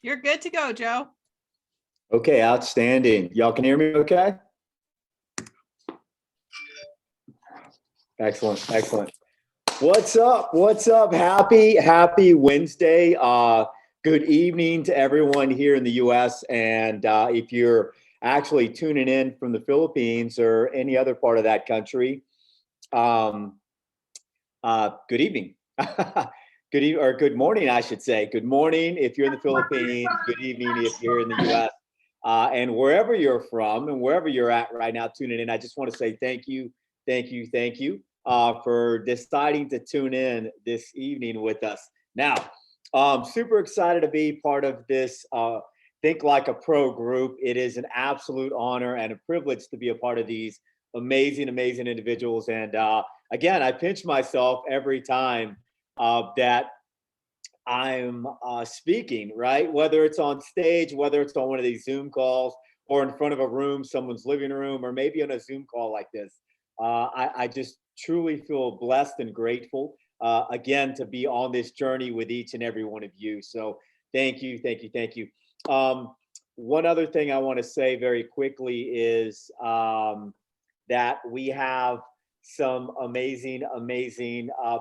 You're good to go, Joe. Okay, outstanding. Y'all can hear me okay? Excellent, excellent. What's up? What's up? Happy Wednesday. Good evening to everyone here in the US. And if you're actually tuning in from the Philippines or any other part of that country, good evening. Good morning, I should say. Good morning if you're in the Philippines. Good evening if you're in the US. And wherever you're from and wherever you're at right now tuning in, I just want to say thank you for deciding to tune in this evening with us. Now, super excited to be part of this Think Like a Pro group. It is an absolute honor and a privilege to be a part of these amazing individuals. And again, I pinch myself every time that I'm speaking, right? Whether it's on stage, whether it's on one of these Zoom calls or in front of a room, someone's living room, or maybe on a Zoom call like this. I just truly feel blessed and grateful again to be on this journey with each and every one of you. So thank you. One other thing I want to say very quickly is that we have some amazing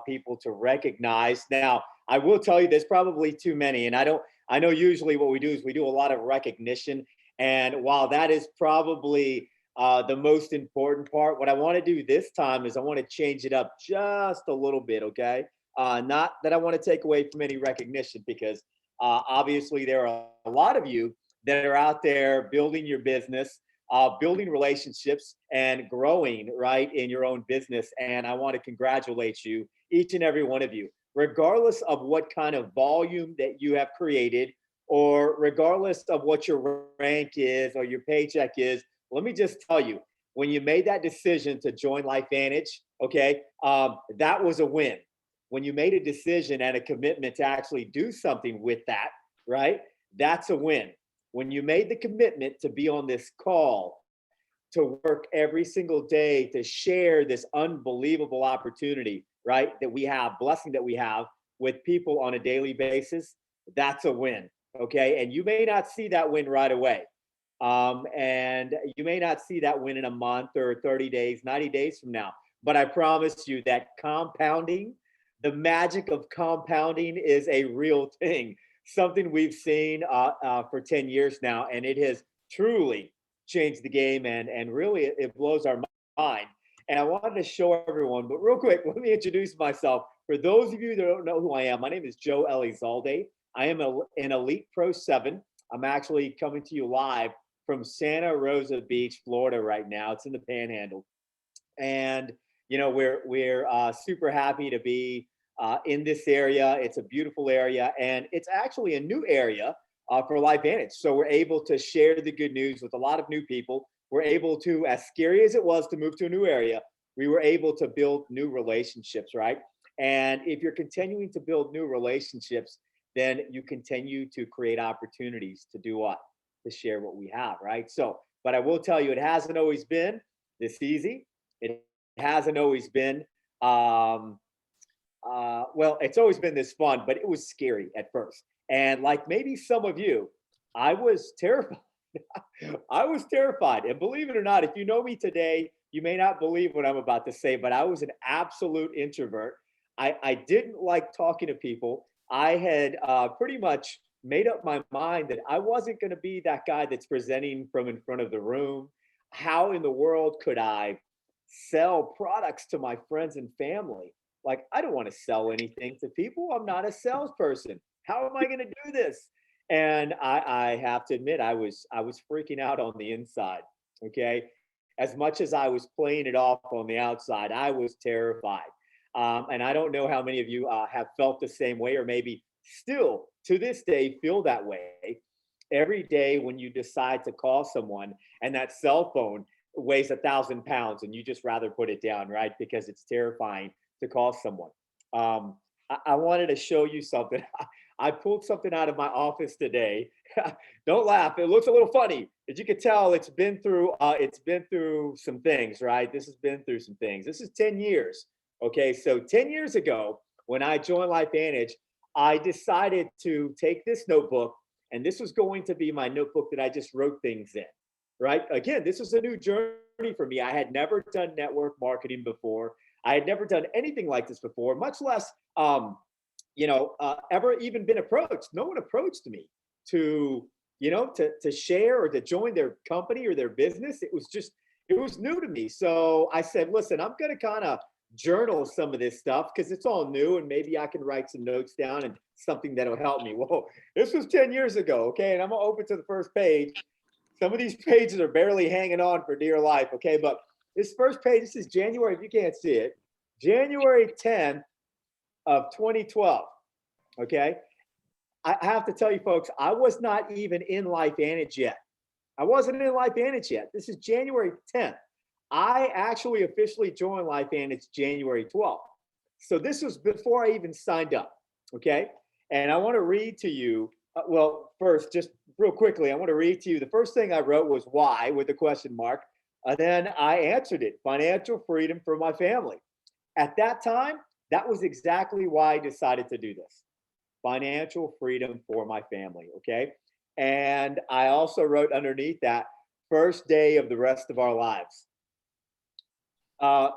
people to recognize. Now, I will tell you there's probably too many, and I know usually what we do is we do a lot of recognition. And while that is probably the most important part, what I want to do this time is I want to change it up just a little bit, okay? Not that I want to take away from any recognition, because obviously there are a lot of you that are out there building your business, building relationships and growing right in your own business. And I want to congratulate you, each and every one of you, regardless of what kind of volume that you have created, or regardless of what your rank is or your paycheck is. Let me just tell you, when you made that decision to join LifeVantage, okay, that was a win. When you made a decision and a commitment to actually do something with that, right, that's a win. When you made the commitment to be on this call, to work every single day, to share this unbelievable opportunity, right, that we have, blessing that we have with people on a daily basis, that's a win, okay? And you may not see that win right away. And you may not see that win in a month or 30 days, 90 days from now. But I promise you that compounding, the magic of compounding is a real thing, something we've seen for 10 years now. And it has truly changed the game, and really it blows our mind. And I wanted to show everyone, but real quick, let me introduce myself. For those of you that don't know who I am, my name is Joe Elizalde. I am an Elite Pro 7. I'm actually coming to you live from Santa Rosa Beach, Florida right now. It's in the Panhandle. And, you know, we're super happy to be in this area. It's a beautiful area, and it's actually a new area for LifeVantage. So we're able to share the good news with a lot of new people. We're able to, as scary as it was to move to a new area, we were able to build new relationships, right? And if you're continuing to build new relationships, then you continue to create opportunities to do what? To share what we have, right? So, but I will tell you, it hasn't always been this easy. It hasn't always been, well, it's always been this fun, but it was scary at first. And like maybe some of you, I was terrified. I was terrified. And believe it or not, if you know me today, you may not believe what I'm about to say, but I was an absolute introvert. I didn't like talking to people. I had pretty much made up my mind that I wasn't going to be that guy that's presenting from in front of the room. How in the world could I sell products to my friends and family? Like, I don't want to sell anything to people. I'm not a salesperson. How am I going to do this? And I have to admit, I was freaking out on the inside. Okay, as much as I was playing it off on the outside, I was terrified. And I don't know how many of you have felt the same way, or maybe still to this day feel that way. Every day when you decide to call someone and that cell phone weighs 1,000 pounds and you just rather put it down, right? Because it's terrifying to call someone. I wanted to show you something. I pulled something out of my office today. Don't laugh. It looks a little funny. As you can tell, it's been through some things, right? This has been through some things. This is 10 years. Okay, so 10 years ago, when I joined LifeVantage, I decided to take this notebook And this was going to be my notebook that I just wrote things in, right? Again, this is a new journey for me. I had never done network marketing before. I had never done anything like this before, much less, ever even been approached. No one approached me to, to share or to join their company or their business. It was new to me. So I said, listen, I'm going to kind of journal some of this stuff because it's all new and maybe I can write some notes down and something that'll help me. Whoa, this was 10 years ago. Okay. And I'm going to open to the first page. Some of these pages are barely hanging on for dear life. Okay. But this first page, this is January, if you can't see it, January 10th of 2012. Okay. I have to tell you folks, I was not even in LifeVantage yet. I wasn't in LifeVantage yet. This is January 10th. I actually officially joined LifeVantage January 12th. So this was before I even signed up. Okay. And I want to read to you, first, just real quickly, I want to read to you. The first thing I wrote was why with a question mark. And then I answered it, financial freedom for my family. At that time, that was exactly why I decided to do this. Financial freedom for my family. Okay. And I also wrote underneath that, first day of the rest of our lives. Uh,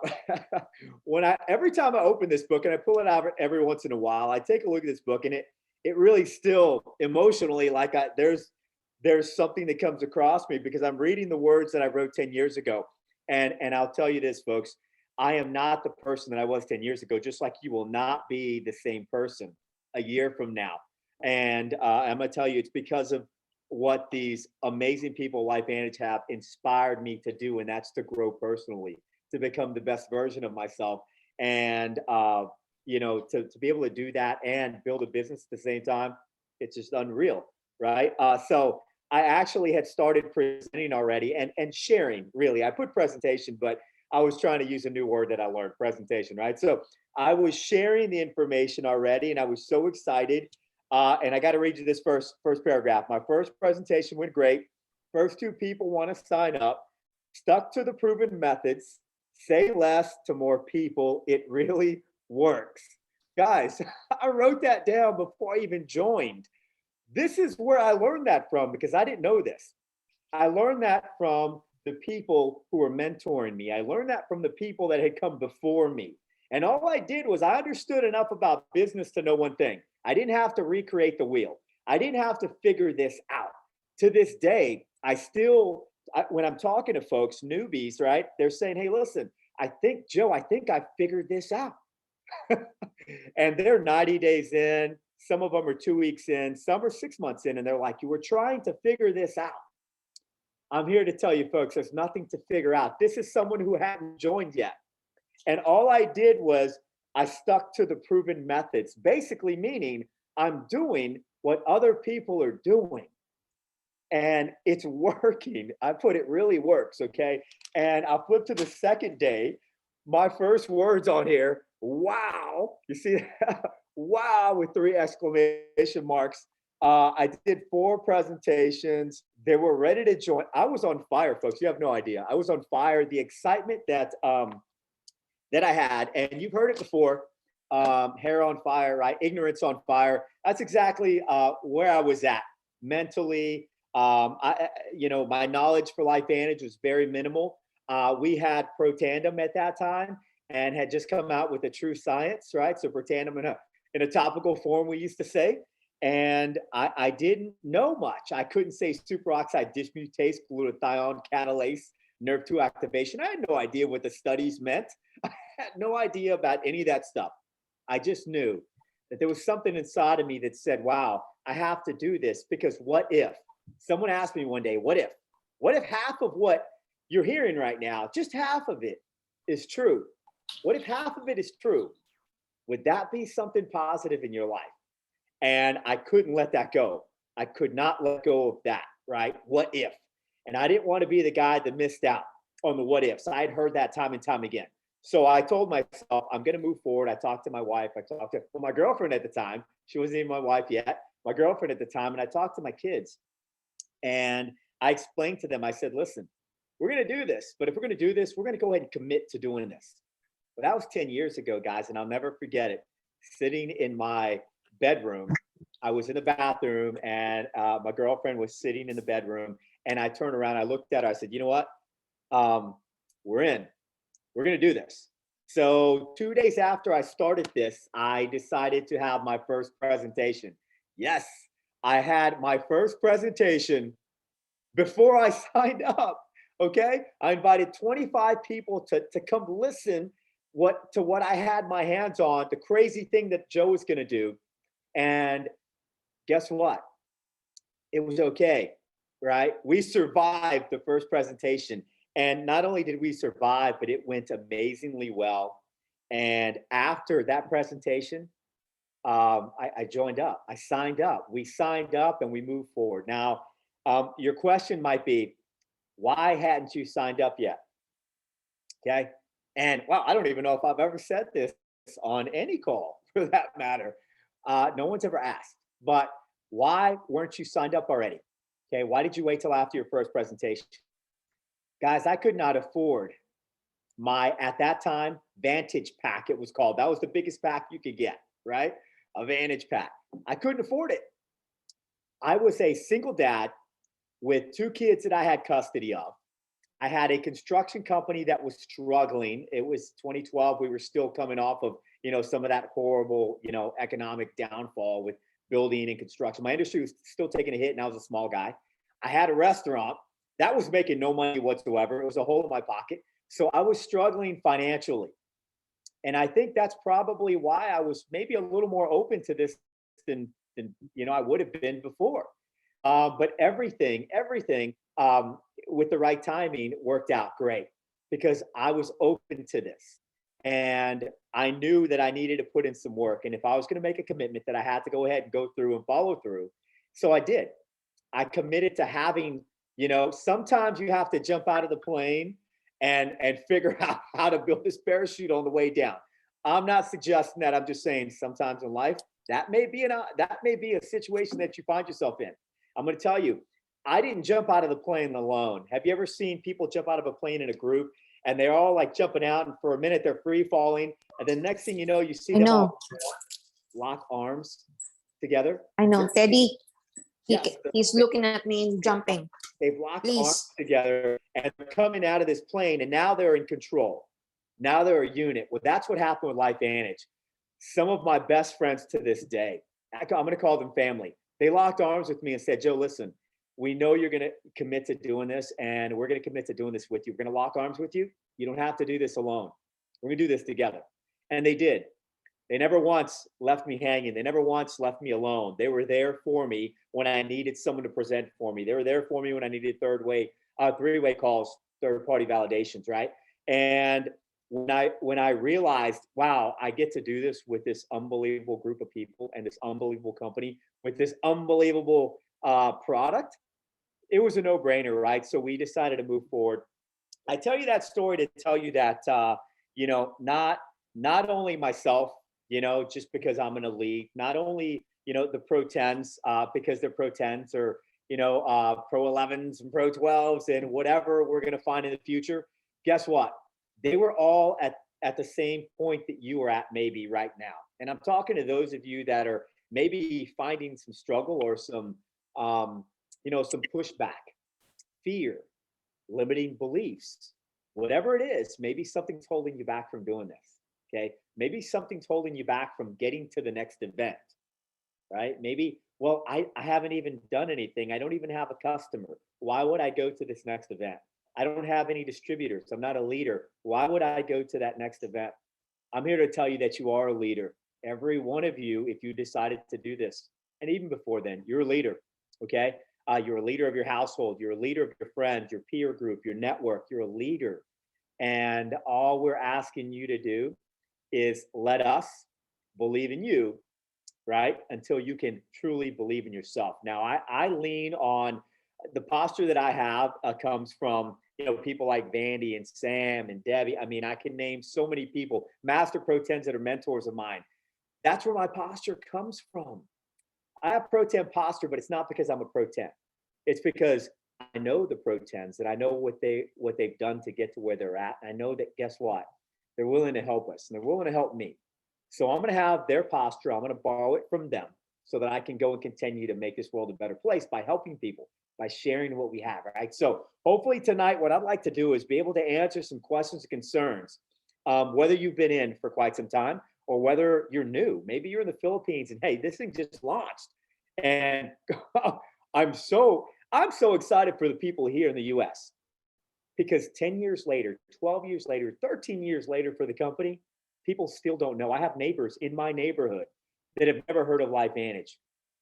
every time I open this book and I pull it out every once in a while, I take a look at this book and it really still emotionally, there's something that comes across me because I'm reading the words that I wrote 10 years ago. And I'll tell you this, folks, I am not the person that I was 10 years ago, just like you will not be the same person a year from now. And I'm going to tell you, it's because of what these amazing people LifeVantage have inspired me to do, and that's to grow personally, to become the best version of myself. And, to be able to do that and build a business at the same time, it's just unreal, right? So I actually had started presenting already and sharing, really. I put presentation, but I was trying to use a new word that I learned, presentation, right? So I was sharing the information already, and I was so excited. And I got to read you this first paragraph. My first presentation went great. First two people want to sign up. Stuck to the proven methods. Say less to more people. It really works. Guys, I wrote that down before I even joined. This is where I learned that from because I didn't know this. I learned that from the people who were mentoring me. I learned that from the people that had come before me. And all I did was I understood enough about business to know one thing. I didn't have to recreate the wheel. I didn't have to figure this out. To this day, when I'm talking to folks, newbies, right? They're saying, hey, listen, I think I figured this out. And they're 90 days in. Some of them are 2 weeks in. Some are 6 months in. And they're like, you were trying to figure this out. I'm here to tell you, folks, there's nothing to figure out. This is someone who hadn't joined yet. And all I did was I stuck to the proven methods, basically meaning I'm doing what other people are doing. And it's working. I put it really works, okay? And I'll flip to the second day. My first words on here, wow. You see, wow, with 3 exclamation marks. I did 4 presentations. They were ready to join. I was on fire, folks. You have no idea. I was on fire. The excitement that I had, and you've heard it before, hair on fire, right? Ignorance on fire. That's exactly where I was at mentally. My knowledge for LifeVantage was very minimal. We had Protandem at that time and had just come out with a true science, right? So Protandem in a topical form, we used to say. And I didn't know much. I couldn't say superoxide dismutase, glutathione catalase, nerve 2 activation. I had no idea what the studies meant. I had no idea about any of that stuff. I just knew that there was something inside of me that said, wow, I have to do this because what if? Someone asked me one day, what if? What if half of what you're hearing right now, just half of it is true? What if half of it is true? Would that be something positive in your life? And I couldn't let that go. I could not let go of that, right? What if? And I didn't want to be the guy that missed out on the what ifs. I had heard that time and time again. So I told myself, I'm going to move forward. I talked to my wife. I talked to my girlfriend at the time. She wasn't even my wife yet. My girlfriend at the time. And I talked to my kids. And I explained to them, I said, listen, we're going to do this. But if we're going to do this, we're going to go ahead and commit to doing this. But that was 10 years ago, guys. And I'll never forget it. Sitting in my bedroom I was in the bathroom, and my girlfriend was sitting in the bedroom, and I turned around, I looked at her, I said, you know what? Um, we're in. We're going to do this. So 2 days after I started this, I decided to have my first presentation. Yes, I had my first presentation before I signed up. Okay, I invited 25 people to come listen what I had my hands on, the crazy thing that Joe was going to do. And guess what? It was okay, right? We survived the first presentation. And not only did we survive, but it went amazingly well. And after that presentation, I joined up. I signed up. We signed up and we moved forward. Now, your question might be, why hadn't you signed up yet? Okay. And well, I don't even know if I've ever said this on any call for that matter. No one's ever asked, but why weren't you signed up already? Okay. Why did you wait till after your first presentation? Guys, I could not afford my, at that time, Vantage Pack, it was called. That was the biggest pack you could get, right? A Vantage Pack. I couldn't afford it. I was a single dad with two kids that I had custody of. I had a construction company that was struggling. It was 2012. We were still coming off of, some of that horrible, economic downfall with building and construction. My industry was still taking a hit, and I was a small guy. I had a restaurant that was making no money whatsoever. It was a hole in my pocket. So I was struggling financially. And I think that's probably why I was maybe a little more open to this than I would have been before. But everything with the right timing worked out great because I was open to this. And I knew that I needed to put in some work. And if I was going to make a commitment, that I had to go ahead and go through and follow through. So I did. I committed to having, sometimes you have to jump out of the plane and figure out how to build this parachute on the way down. I'm not suggesting that. I'm just saying sometimes in life that may be a situation that you find yourself in. I'm going to tell you, I didn't jump out of the plane alone. Have you ever seen people jump out of a plane in a group and they're all like jumping out, and for a minute they're free falling, and then next thing you know, you see I them know. all lock arms together? I know. Teddy, Yes, he's looking at me and jumping. they've locked Please. arms together and they're coming out of this plane, and now they're in control. Now they're a unit. Well, that's what happened with Life Vantage. Some of my best friends to this day, I'm going to call them family. They locked arms with me and said, Joe, listen, we know you're going to commit to doing this, and we're going to commit to doing this with you. We're going to lock arms with you. You don't have to do this alone. We're going to do this together. And they did. They never once left me hanging. They never once left me alone. They were there for me when I needed someone to present for me. They were there for me when I needed three-way calls, third-party validations, right? And when I realized, wow, I get to do this with this unbelievable group of people and this unbelievable company with this unbelievable product, it was a no-brainer, right? So we decided to move forward. I tell you that story to tell you that not only myself, just because I'm in a league, not only the Pro 10s because they're Pro 10s, or Pro 11s and Pro 12s and whatever we're going to find in the future. Guess what? They were all at the same point that you are at maybe right now. And I'm talking to those of you that are maybe finding some struggle or some some pushback, fear, limiting beliefs, whatever it is. Maybe something's holding you back from doing this. Okay, maybe something's holding you back from getting to the next event, right? Maybe, well, I haven't even done anything. I don't even have a customer. Why would I go to this next event? I don't have any distributors. I'm not a leader. Why would I go to that next event? I'm here to tell you that you are a leader. Every one of you, if you decided to do this, and even before then, you're a leader. Okay, you're a leader of your household. You're a leader of your friends, your peer group, your network. You're a leader, and all we're asking you to do is let us believe in you, right? Until you can truly believe in yourself. Now, I lean on the posture that I have comes from, people like Vandy and Sam and Debbie. I mean, I can name so many people, master Pro 10s that are mentors of mine. That's where my posture comes from. I have Pro 10 posture, but it's not because I'm a Pro 10. It's because I know the Pro 10s, and I know what they've done to get to where they're at. And I know that, guess what? They're willing to help us, and they're willing to help me. So I'm going to have their posture. I'm going to borrow it from them. so that I can go and continue to make this world a better place by helping people, by sharing what we have, right? So hopefully tonight, what I'd like to do is be able to answer some questions and concerns, whether you've been in for quite some time or whether you're new. Maybe you're in the Philippines and hey, this thing just launched, and I'm so excited for the people here in the U.S. because 10 years later, 12 years later, 13 years later for the company, people still don't know. I have neighbors in my neighborhood that have never heard of LifeVantage,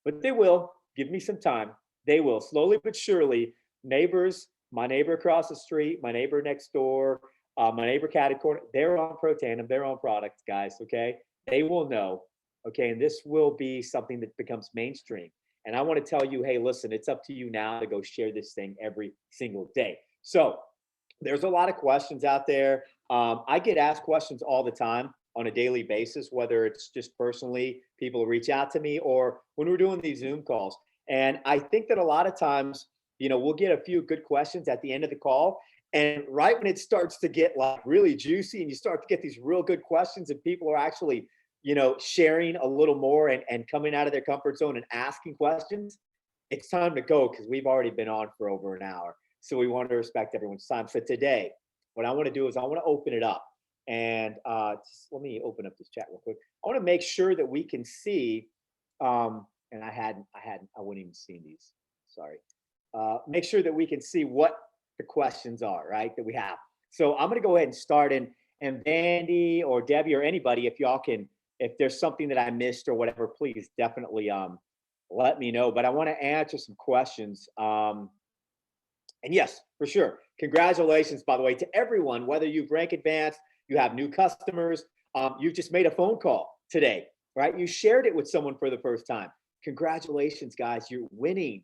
but they will. Give me some time. They will slowly but surely. Neighbors, my neighbor across the street, my neighbor next door, my neighbor catty corner, they're on Pro Tandem, they're on products, guys. Okay, they will know. Okay, and this will be something that becomes mainstream. And I want to tell you, hey, listen, it's up to you now to go share this thing every single day. So there's a lot of questions out there. I get asked questions all the time on a daily basis, whether it's just personally, people reach out to me or when we're doing these Zoom calls. And I think that a lot of times, we'll get a few good questions at the end of the call. And right when it starts to get like really juicy and you start to get these real good questions and people are actually, sharing a little more and coming out of their comfort zone and asking questions, it's time to go because we've already been on for over an hour. So we want to respect everyone's time. So today, what I want to do is I want to open it up. And just let me open up this chat real quick. I want to make sure that we can see, and I wouldn't even seen these. Sorry. Make sure that we can see what the questions are, right, that we have. So I'm going to go ahead and start. And Vandy or Debbie or anybody, if y'all can, if there's something that I missed or whatever, please definitely let me know. But I want to answer some questions. And yes, for sure. Congratulations, by the way, to everyone, whether you've rank advanced, you have new customers, you just made a phone call today, right? You shared it with someone for the first time. Congratulations, guys. You're winning.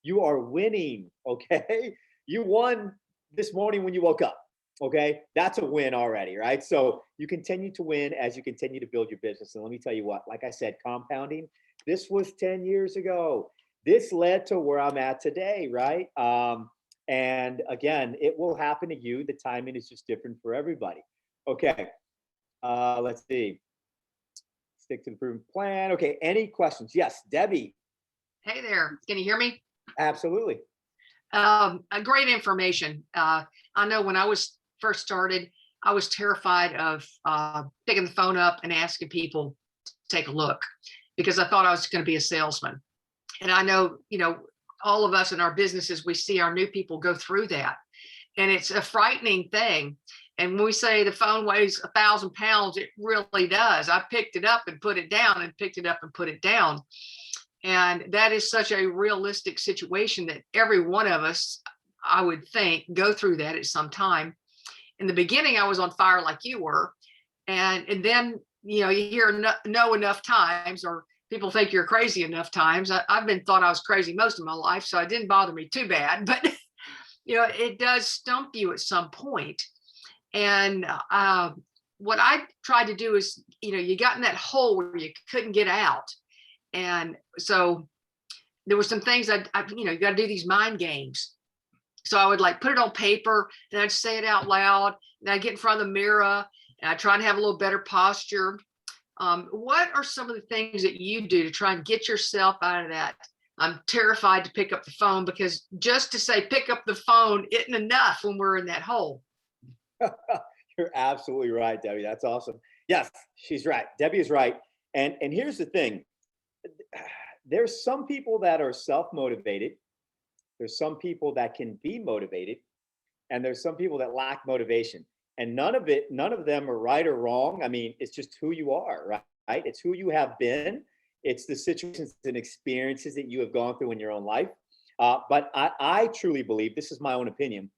You are winning, okay? You won this morning when you woke up, okay? That's a win already, right? So you continue to win as you continue to build your business. And let me tell you what, like I said, compounding, this was 10 years ago. This led to where I'm at today, right? And again, it will happen to you. The timing is just different for everybody. Okay, let's see. Stick to the proven plan. Okay, any questions? Yes, Debbie. Hey there, can you hear me? Absolutely. A great information. I know when I was first started, I was terrified of picking the phone up and asking people to take a look because I thought I was going to be a salesman. And I know, all of us in our businesses, we see our new people go through that. And it's a frightening thing. And when we say the phone weighs 1,000 pounds, it really does. I picked it up and put it down and picked it up and put it down. And that is such a realistic situation that every one of us, I would think, go through that at some time. In the beginning, I was on fire like you were. And then, you hear no enough times, or people think you're crazy enough times. I've been thought I was crazy most of my life, so it didn't bother me too bad. But, it does stump you at some point. And what I tried to do is, you got in that hole where you couldn't get out. And so there were some things you got to do these mind games. So I would like put it on paper and I'd say it out loud and I'd get in front of the mirror and I try to have a little better posture. What are some of the things that you do to try and get yourself out of that? I'm terrified to pick up the phone because just to say pick up the phone isn't enough when we're in that hole. You're absolutely right, Debbie. That's awesome. Yes, she's right. Debbie is right. And here's the thing. There's some people that are self-motivated. There's some people that can be motivated. And there's some people that lack motivation. And none of them are right or wrong. I mean, it's just who you are, right? It's who you have been. It's the situations and experiences that you have gone through in your own life. But I truly believe, this is my own opinion,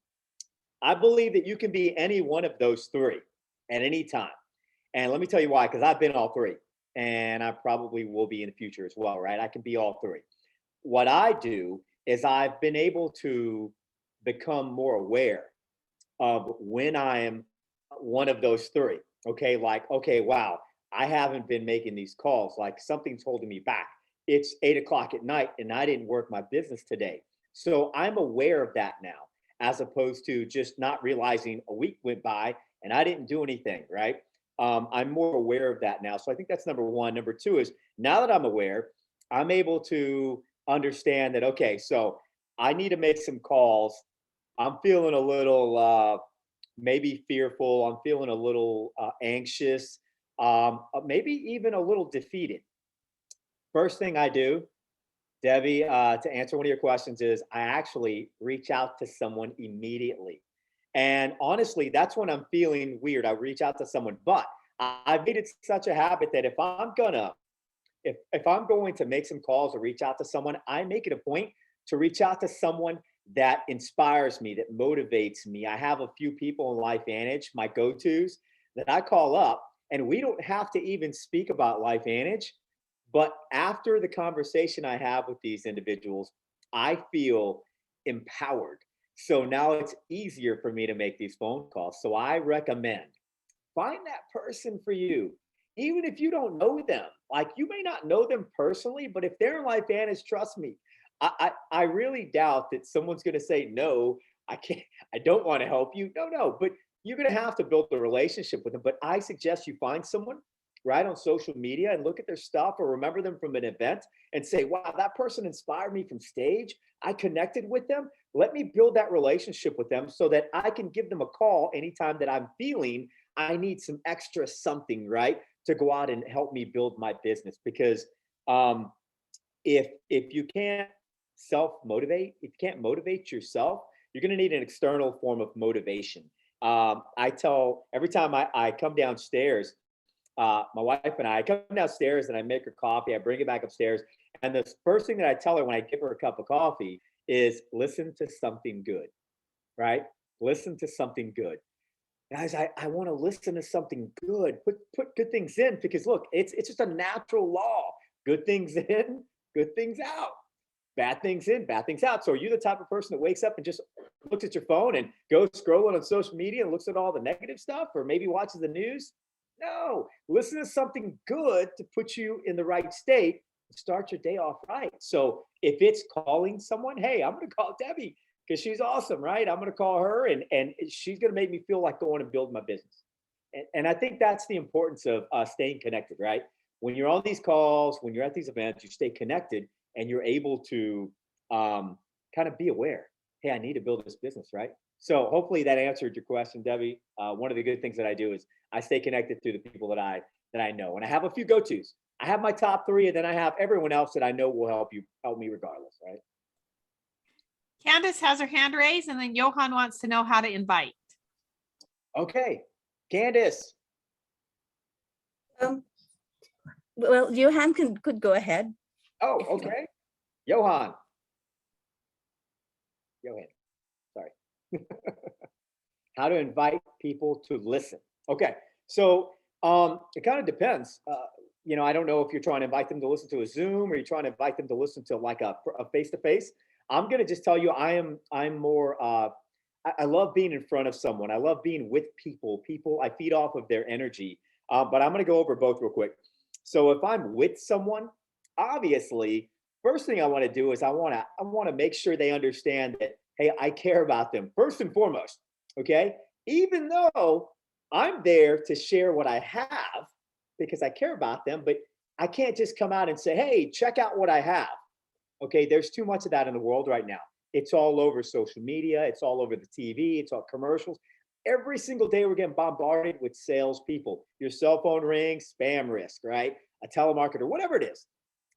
I believe that you can be any one of those three at any time. And let me tell you why, because I've been all three. And I probably will be in the future as well, right? I can be all three. What I do is I've been able to become more aware of when I am one of those three. Okay, like, okay, wow, I haven't been making these calls. Like something's holding me back. It's 8 o'clock at night and I didn't work my business today. So I'm aware of that now, as opposed to just not realizing a week went by and I didn't do anything, right? I'm more aware of that now. So I think that's number one. Number two is now that I'm aware, I'm able to understand that, okay, so I need to make some calls. I'm feeling a little maybe fearful. I'm feeling a little anxious, maybe even a little defeated. First thing I do, Debbie, to answer one of your questions, is I actually reach out to someone immediately. And honestly, that's when I'm feeling weird. I reach out to someone, but I've made it such a habit that if I'm going to make some calls or reach out to someone, I make it a point to reach out to someone that inspires me, that motivates me. I have a few people in LifeVantage, my go-tos, that I call up, and we don't have to even speak about LifeVantage. But after the conversation I have with these individuals, I feel empowered. So now it's easier for me to make these phone calls. So I recommend find that person for you, even if you don't know them. Like, you may not know them personally, but if they're in LifeVantage, trust me, I really doubt that someone's going to say no. I can't. I don't want to help you. No, no. But you're going to have to build a relationship with them. But I suggest you find someone right on social media and look at their stuff or remember them from an event and say, wow, that person inspired me from stage. I connected with them. Let me build that relationship with them so that I can give them a call anytime that I'm feeling I need some extra something, right, to go out and help me build my business. Because if you can't self motivate, if you can't motivate yourself, you're going to need an external form of motivation. I tell every time I come downstairs, my wife and I come downstairs and I make her coffee. I bring it back upstairs, and the first thing that I tell her when I give her a cup of coffee is listen to something good, right? Listen to something good. Guys, I want to listen to something good. Put good things in, because look, it's just a natural law. Good things in, good things out. Bad things in, bad things out. So are you the type of person that wakes up and just looks at your phone and goes scrolling on social media and looks at all the negative stuff, or maybe watches the news? No, listen to something good to put you in the right state and start your day off right. So if it's calling someone, hey, I'm going to call Debbie because she's awesome, right? I'm going to call her, and she's going to make me feel like going and build my business. And I think that's the importance of staying connected, right? When you're on these calls, when you're at these events, you stay connected and you're able to kind of be aware. Hey, I need to build this business, right? So hopefully that answered your question, Debbie. One of the good things that I do is I stay connected through the people that I know, and I have a few go-tos. I have my top three, and then I have everyone else that I know will help me regardless, right? Candace has her hand raised, and then Johan wants to know how to invite. Okay, Candace. Well, Johan could go ahead. Oh, okay. Johan. Johan. Sorry. How to invite people to listen. Okay, so it kind of depends. I don't know if you're trying to invite them to listen to a Zoom, or you're trying to invite them to listen to like a face-to-face. I'm gonna just tell you, I'm more. I love being in front of someone. I love being with people. I feed off of their energy. But I'm gonna go over both real quick. So if I'm with someone, obviously, first thing I want to do is I want to make sure they understand that, hey, I care about them first and foremost. Okay, even though I'm there to share what I have because I care about them, but I can't just come out and say, hey, check out what I have. Okay, there's too much of that in the world right now. It's all over social media, it's all over the TV, it's all commercials. Every single day we're getting bombarded with salespeople. Your cell phone rings, spam risk, right? A telemarketer, whatever it is.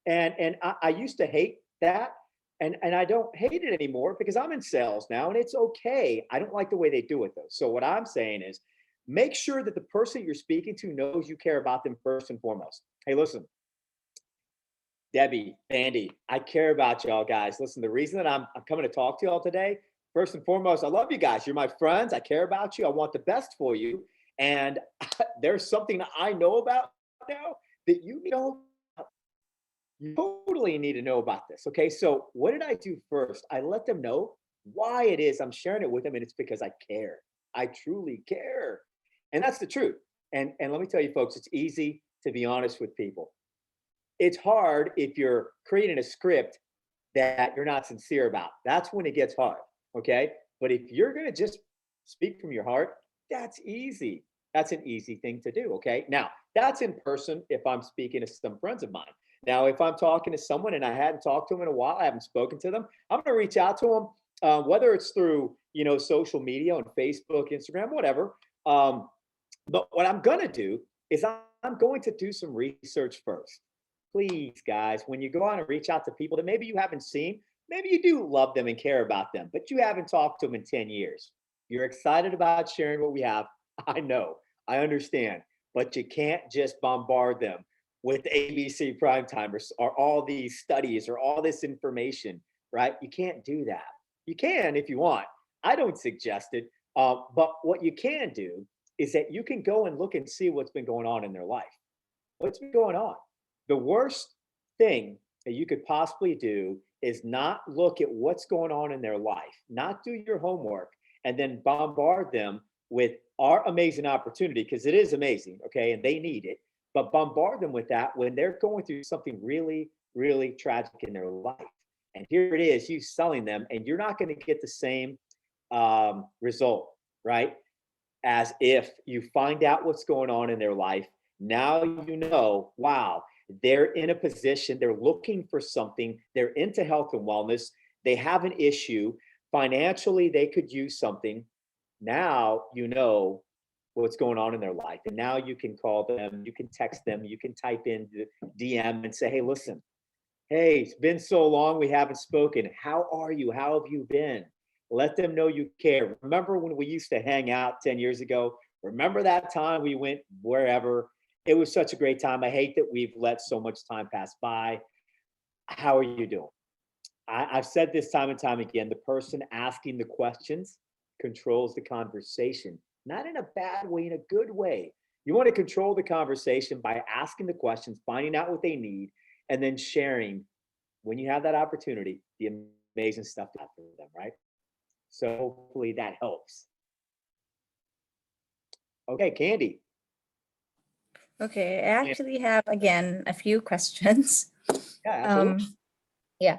And I used to hate that. And I don't hate it anymore because I'm in sales now and it's okay. I don't like the way they do it though. So what I'm saying is make sure that the person you're speaking to knows you care about them first and foremost. Hey, listen, Debbie, Andy, I care about y'all guys. Listen, the reason that I'm coming to talk to y'all today, first and foremost, I love you guys. You're my friends. I care about you. I want the best for you. And there's something that I know about now that you know. You totally need to know about this. Okay. So what did I do first? I let them know why it is I'm sharing it with them. And it's because I care. I truly care. And that's the truth. And let me tell you, folks, it's easy to be honest with people. It's hard if you're creating a script that you're not sincere about. That's when it gets hard. Okay. But if you're going to just speak from your heart, that's easy. That's an easy thing to do. Okay. Now, that's in person if I'm speaking to some friends of mine. Now, if I'm talking to someone and I hadn't talked to them in a while, I haven't spoken to them, I'm going to reach out to them, whether it's through, social media on Facebook, Instagram, whatever. But what I'm going to do is I'm going to do some research first. Please, guys, when you go on and reach out to people that maybe you haven't seen, maybe you do love them and care about them, but you haven't talked to them in 10 years. You're excited about sharing what we have. I know, I understand, but you can't just bombard them with ABC primetimers or all these studies or all this information, right? You can't do that. You can if you want. I don't suggest it. But what you can do is that you can go and look and see what's been going on in their life. What's been going on? The worst thing that you could possibly do is not look at what's going on in their life, not do your homework, and then bombard them with our amazing opportunity, because it is amazing, okay, and they need it, but bombard them with that when they're going through something really, really tragic in their life. And here it is, you selling them, and you're not going to get the same result, right? As if you find out what's going on in their life. Now you know, wow, they're in a position, they're looking for something, they're into health and wellness, they have an issue, financially, they could use something. Now you know what's going on in their life. And now you can call them, you can text them, you can type in the DM and say, hey, listen, hey, it's been so long, we haven't spoken. How are you? How have you been? Let them know you care. Remember when we used to hang out 10 years ago? Remember that time we went wherever? It was such a great time. I hate that we've let so much time pass by. How are you doing? I've said this time and time again, the person asking the questions controls the conversation, not in a bad way, in a good way. You want to control the conversation by asking the questions, finding out what they need, and then sharing, when you have that opportunity, the amazing stuff to have for them, right? So hopefully that helps. Okay, Candy. Okay, I actually have again a few questions. Yeah, absolutely. Yeah.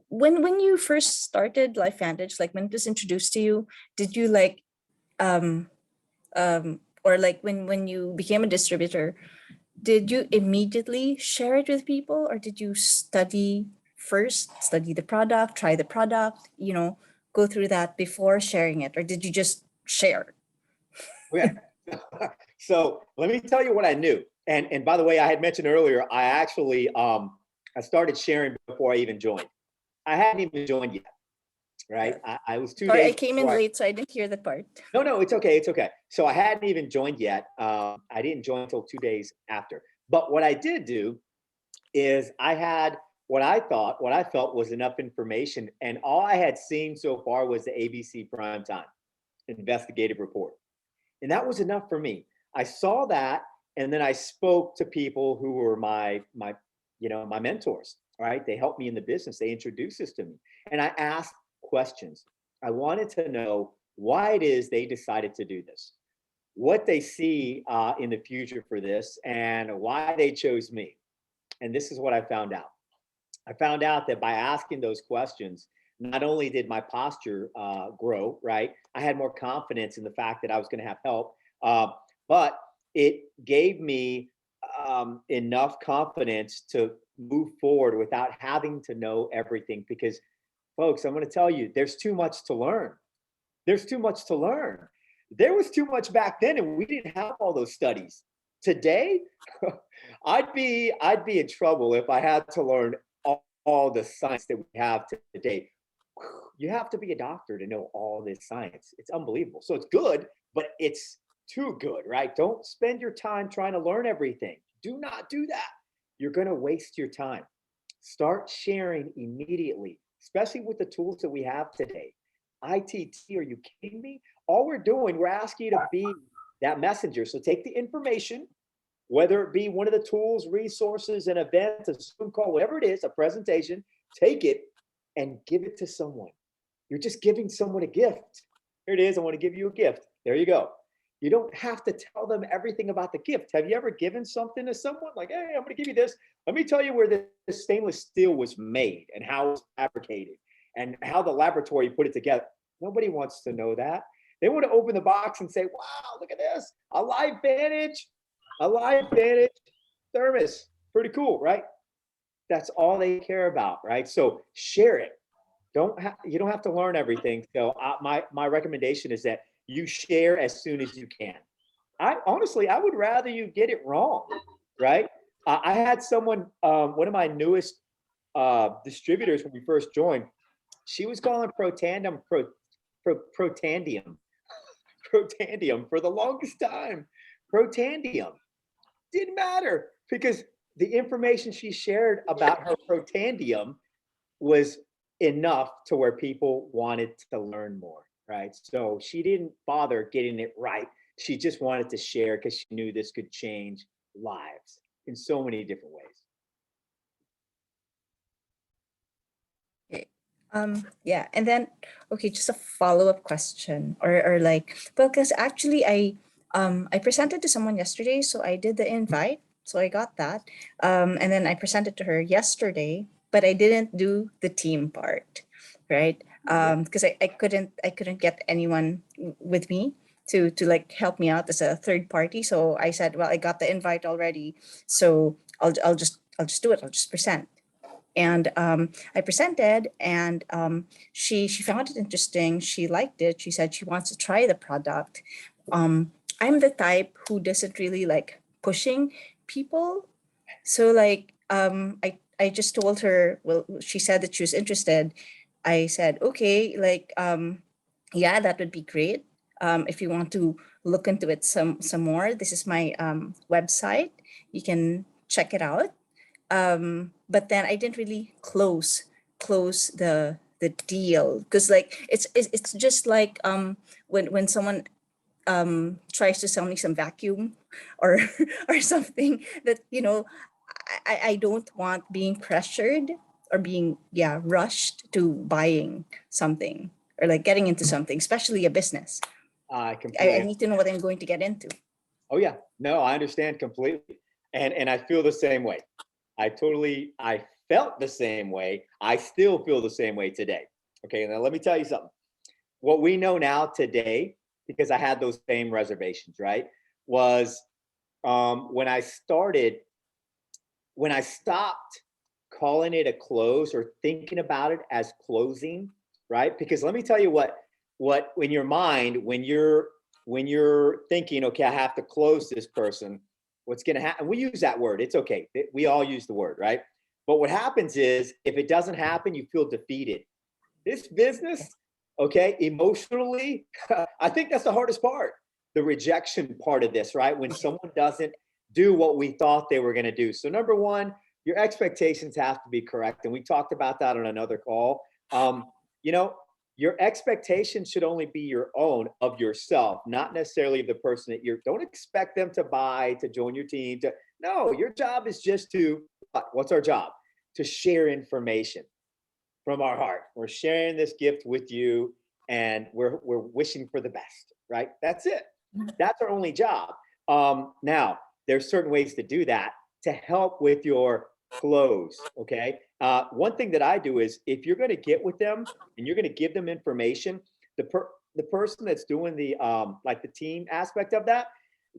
When you first started LifeVantage, like when it was introduced to you, did you or like when you became a distributor, did you immediately share it with people, or did you study first, study the product, try the product, go through that before sharing it, or did you just share? Yeah. So let me tell you what I knew. And by the way, I had mentioned earlier, I actually I started sharing before I even joined. I hadn't even joined yet, right? I was 2 Sorry, days. I came in late, so I didn't hear that part. No, it's okay. It's okay. So I hadn't even joined yet. I didn't join until 2 days after. But what I did do is I had what I felt was enough information. And all I had seen so far was the ABC Primetime investigative report. And that was enough for me. I saw that, and then I spoke to people who were my mentors, right? They helped me in the business. They introduced this to me. And I asked questions. I wanted to know why it is they decided to do this, what they see in the future for this, and why they chose me. And this is what I found out. I found out that by asking those questions, not only did my posture grow, right? I had more confidence in the fact that I was going to have help, but it gave me enough confidence to move forward without having to know everything. Because, folks, I'm going to tell you, there's too much to learn. There's too much to learn. There was too much back then, and we didn't have all those studies. Today, I'd be in trouble if I had to learn all the science that we have today. You have to be a doctor to know all this science. It's unbelievable. So it's good, but it's too good, right? Don't spend your time trying to learn everything. Do not do that. You're going to waste your time. Start sharing immediately, especially with the tools that we have today. ITT, are you kidding me? All we're doing, we're asking you to be that messenger. So take the information, whether it be one of the tools, resources, an event, a Zoom call, whatever it is, a presentation, take it and give it to someone. You're just giving someone a gift. Here it is. I want to give you a gift. There you go. You don't have to tell them everything about the gift. Have you ever given something to someone like, hey, I'm going to give you this. Let me tell you where this stainless steel was made and how it was fabricated and how the laboratory put it together. Nobody wants to know that. They want to open the box and say, wow, look at this, a LifeVantage a Life Vantage thermos. Pretty cool, right? That's all they care about, right? So share it. You don't have to learn everything. So my recommendation is that you share as soon as you can. I honestly, I would rather you get it wrong, right? I had someone, one of my newest distributors when we first joined, she was calling protandium, protandium for the longest time. Protandium didn't matter because the information she shared about her protandium was enough to where people wanted to learn more, right? So she didn't bother getting it right. She just wanted to share because she knew this could change lives in so many different ways. Okay. Yeah, and then okay, just a follow-up question, or like, well, because actually I presented to someone yesterday, so I did the invite, so I got that, and then I presented to her yesterday, but I didn't do the team part, right? Because I couldn't get anyone with me to like help me out as a third party, so I said, well, I got the invite already, so I'll just do it. I'll just present. And I presented, and she found it interesting. She liked it. She said she wants to try the product. I'm the type who doesn't really like pushing people. So like I just told her, well, she said that she was interested. I said, okay, like yeah, that would be great. If you want to look into it some more, this is my website. You can check it out. But then I didn't really close the deal, because like it's just like when someone tries to sell me some vacuum or or something that I don't want being pressured or being, yeah, rushed to buying something or like getting into something, especially a business. I I completely. need to know what I'm going to get into. Oh yeah, no, I understand completely, and I feel the same way. I felt the same way. I still feel the same way today. Okay, now let me tell you something. What we know now today, because I had those same reservations, right? Was when I started, when I stopped calling it a close or thinking about it as closing, right? Because let me tell you what in your mind, when you're thinking, okay, I have to close this person, what's going to happen? We use that word. It's okay. We all use the word, right? But what happens is if it doesn't happen, you feel defeated. This business, okay, emotionally, I think that's the hardest part, the rejection part of this, right? When someone doesn't do what we thought they were going to do. So, number one, your expectations have to be correct. And we talked about that on another call. You know, your expectations should only be your own of yourself, not necessarily the person that you're, don't expect them to buy, to join your team. No, your job is just to, what's our job? To share information from our heart. We're sharing this gift with you, and we're wishing for the best, right? That's it. That's our only job. Now, there's certain ways to do that to help with your close. Okay. One thing that I do is if you're going to get with them and you're going to give them information, the person that's doing the like the team aspect of that,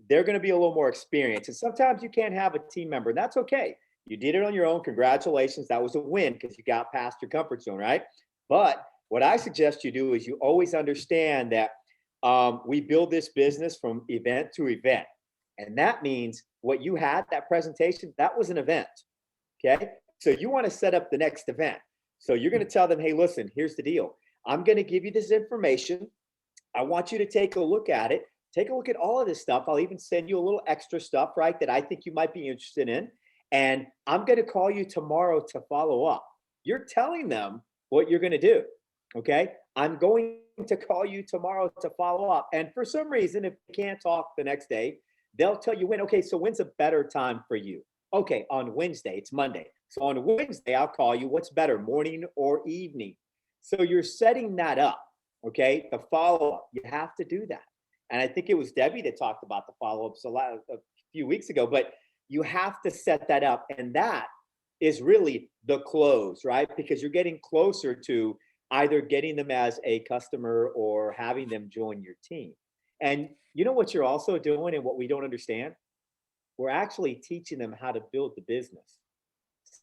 they're going to be a little more experienced. And sometimes you can't have a team member, and that's okay. You did it on your own. Congratulations. That was a win because you got past your comfort zone, right? But what I suggest you do is you always understand that we build this business from event to event. And that means what you had, that presentation, that was an event. Okay. So you want to set up the next event. So you're going to tell them, hey, listen, here's the deal. I'm going to give you this information. I want you to take a look at it. Take a look at all of this stuff. I'll even send you a little extra stuff, right, that I think you might be interested in. And I'm going to call you tomorrow to follow up. You're telling them what you're going to do. Okay. I'm going to call you tomorrow to follow up. And for some reason, if you can't talk the next day, they'll tell you when. Okay. So when's a better time for you? Okay. On Wednesday, it's Monday. So on Wednesday, I'll call you. What's better, morning or evening? So you're setting that up. Okay. The follow up, you have to do that. And I think it was Debbie that talked about the follow ups a few weeks ago, but you have to set that up. And that is really the close, right? Because you're getting closer to either getting them as a customer or having them join your team. And you know what you're also doing and what we don't understand? we're actually teaching them how to build the business.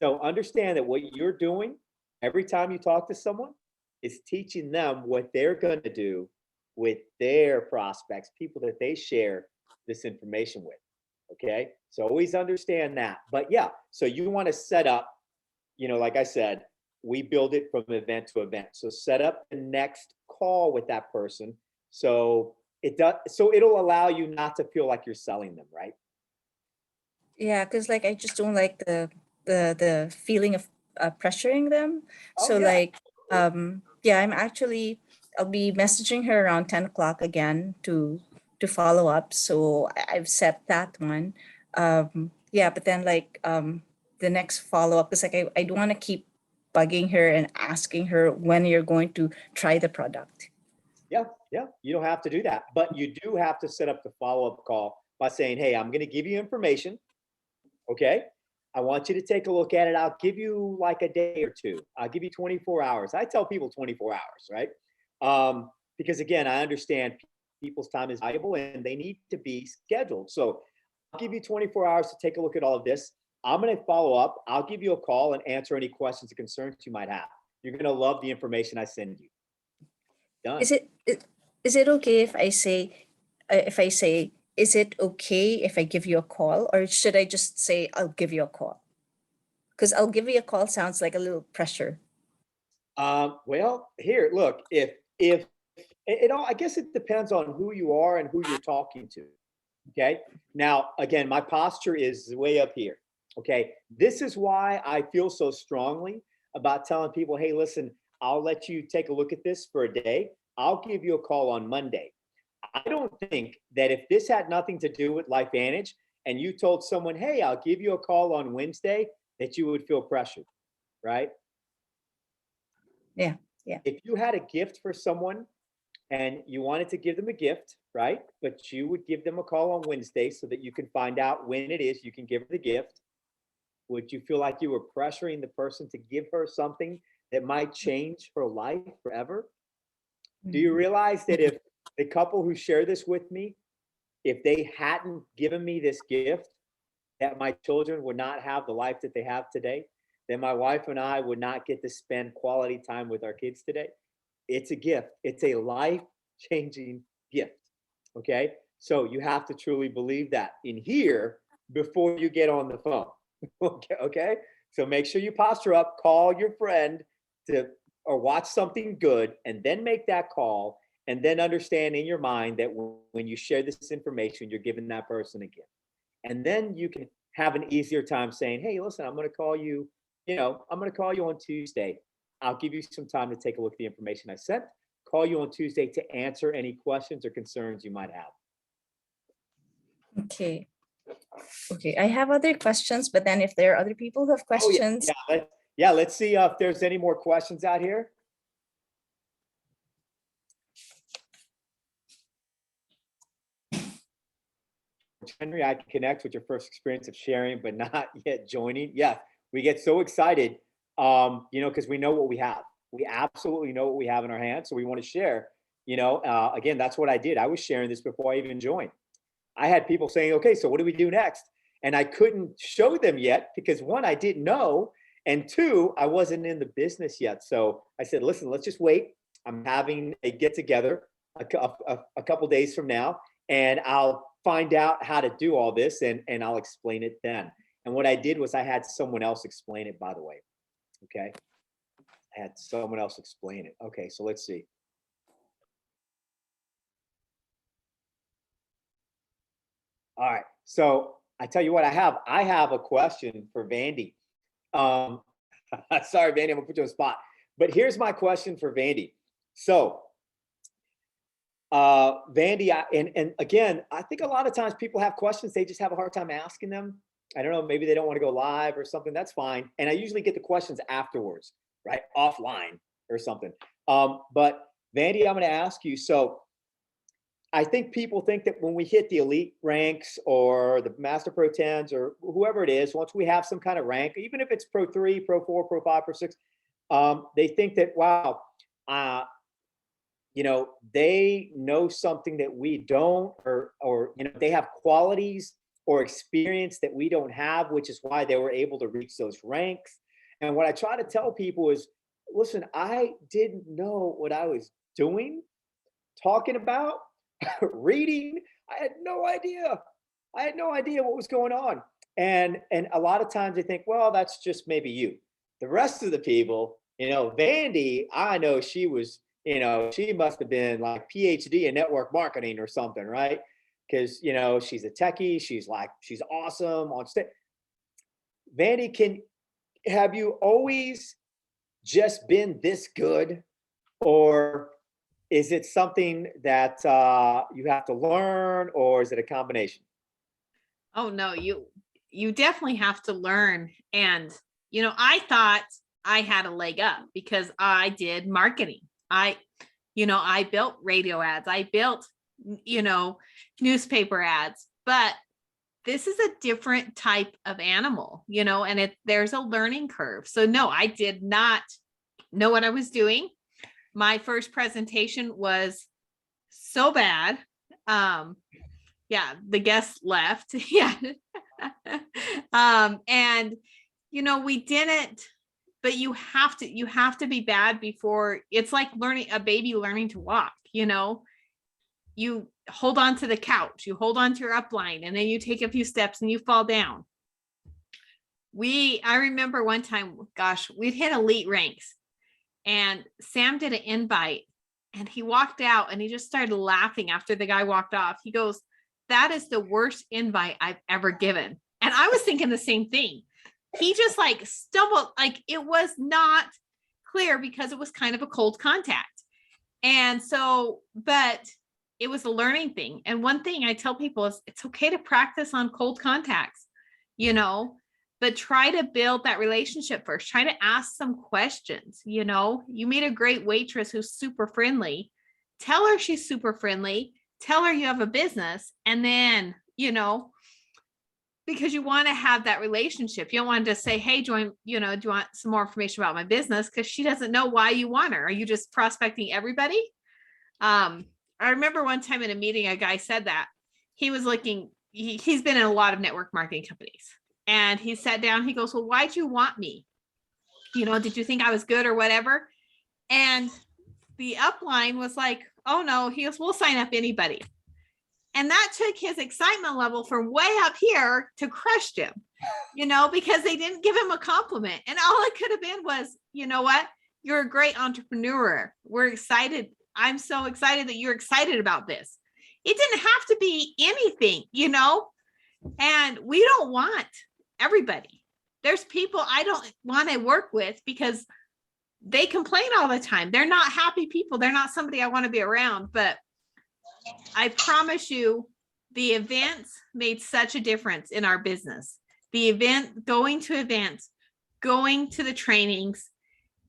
So understand that what you're doing every time you talk to someone is teaching them what they're going to do with their prospects, people that they share this information with. Okay. So always understand that. But yeah, so you want to set up, like I said, we build it from event to event. So set up the next call with that person. So it'll allow you not to feel like you're selling them, right? Yeah, because like I just don't like the feeling of pressuring them. Oh, So yeah. like yeah, I'll be messaging her around 10 o'clock again to follow up. So I've set that one. Yeah, but then like the next follow up is like I don't want to keep bugging her and asking her when you're going to try the product. Yeah, yeah. You don't have to do that, but you do have to set up the follow-up call by saying, hey, I'm going to give you information. Okay. I want you to take a look at it. I'll give you like a day or two. I'll give you 24 hours. I tell people 24 hours, right? Because again, I understand people's time is valuable and they need to be scheduled. So I'll give you 24 hours to take a look at all of this. I'm going to follow up. I'll give you a call and answer any questions or concerns you might have. You're going to love the information I send you. Done. Is it okay if I say is it okay if I give you a call, or should I just say I'll give you a call? Because I'll give you a call sounds like a little pressure. Well, here, look, if it all, I guess it depends on who you are and who you're talking to. Okay. Now, again, my posture is way up here. Okay. This is why I feel so strongly about telling people, hey, listen, I'll let you take a look at this for a day. I'll give you a call on Monday. I don't think that if this had nothing to do with LifeVantage and you told someone, hey, I'll give you a call on Wednesday, that you would feel pressured, right? Yeah. Yeah. If you had a gift for someone and you wanted to give them a gift, right? But you would give them a call on Wednesday so that you can find out when it is you can give her the gift. Would you feel like you were pressuring the person to give her something that might change her life forever? Do you realize that if the couple who share this with me, if they hadn't given me this gift, that my children would not have the life that they have today, then my wife and I would not get to spend quality time with our kids today? It's a gift. It's a life-changing gift. Okay. So you have to truly believe that in here before you get on the phone. Okay. Okay. So make sure you posture up, call your friend to or watch something good, and then make that call, and then understand in your mind that when you share this information, you're giving that person a gift. And then you can have an easier time saying, hey, listen, I'm going to call you, I'm going to call you on Tuesday. I'll give you some time to take a look at the information I sent. Call you on Tuesday to answer any questions or concerns you might have. Okay. Okay. I have other questions, but then if there are other people who have questions, Let's see if there's any more questions out here. Henry, I can connect with your first experience of sharing, but not yet joining. Yeah, we get so excited, because we know what we have. We absolutely know what we have in our hands, so we want to share. Again, that's what I did. I was sharing this before I even joined. I had people saying, okay, so what do we do next? And I couldn't show them yet because one, I didn't know. And two, I wasn't in the business yet. So I said, listen, let's just wait. I'm having a get together a couple days from now, and I'll find out how to do all this and I'll explain it then. And what I did was I had someone else explain it, by the way. Okay. I had someone else explain it. Okay. So let's see. All right. So I tell you what, I have a question for Vandy. Sorry, Vandy, I'm gonna put you on the spot. But here's my question for Vandy. So, Vandy, and again, I think a lot of times people have questions, they just have a hard time asking them. I don't know, maybe they don't want to go live or something. That's fine. And I usually get the questions afterwards, right, offline or something. But Vandy, I'm going to ask you. So, I think people think that when we hit the elite ranks or the Master Pro 10s or whoever it is, once we have some kind of rank, even if it's Pro 3, Pro 4, Pro 5, Pro 6, they think that, wow, they know something that we don't, or they have qualities or experience that we don't have, which is why they were able to reach those ranks. And what I try to tell people is, listen, I didn't know what I was doing, talking about, reading. I had no idea. I had no idea what was going on. And a lot of times they think, well, that's just maybe you. The rest of the people, Vandy, I know she was, she must have been like PhD in network marketing or something, right? Because, she's a techie. She's awesome on stage. Vandy, have you always just been this good, or is it something that you have to learn, or is it a combination? Oh no, you definitely have to learn. And I thought I had a leg up because I did marketing. I built radio ads. I built, newspaper ads, but this is a different type of animal, and there's a learning curve. So no, I did not know what I was doing. My first presentation was so bad. Yeah, the guest left. Yeah. And we didn't, but you have to be bad before. It's like a baby learning to walk. You hold on to the couch, you hold on to your upline, and then you take a few steps and you fall down. I remember one time, gosh, we'd hit elite ranks, and Sam did an invite, and he walked out and he just started laughing after the guy walked off. He goes, "That is the worst invite I've ever given." And I was thinking the same thing. He just stumbled, it was not clear because it was kind of a cold contact. And so, but it was a learning thing. And one thing I tell people is it's okay to practice on cold contacts, but try to build that relationship first. Try to ask some questions. You meet a great waitress who's super friendly. Tell her she's super friendly. Tell her you have a business. And then, because you want to have that relationship. You don't want to just say, "Hey, do you want some more information about my business?" Because she doesn't know why you want her. Are you just prospecting everybody? I remember one time in a meeting, a guy said that he was looking, he's been in a lot of network marketing companies, and he sat down, he goes, "Well, why'd you want me? Did you think I was good or whatever?" And the upline was like, "Oh no," he goes, "We'll sign up anybody." And that took his excitement level from way up here to crushed him, because they didn't give him a compliment. And all it could have been was, "You know what? You're a great entrepreneur. We're excited. I'm so excited that you're excited about this." It didn't have to be anything, and we don't want everybody. There's people I don't want to work with because they complain all the time. They're not happy people. They're not somebody I want to be around. But I promise you, the events made such a difference in our business. Going to events, going to the trainings,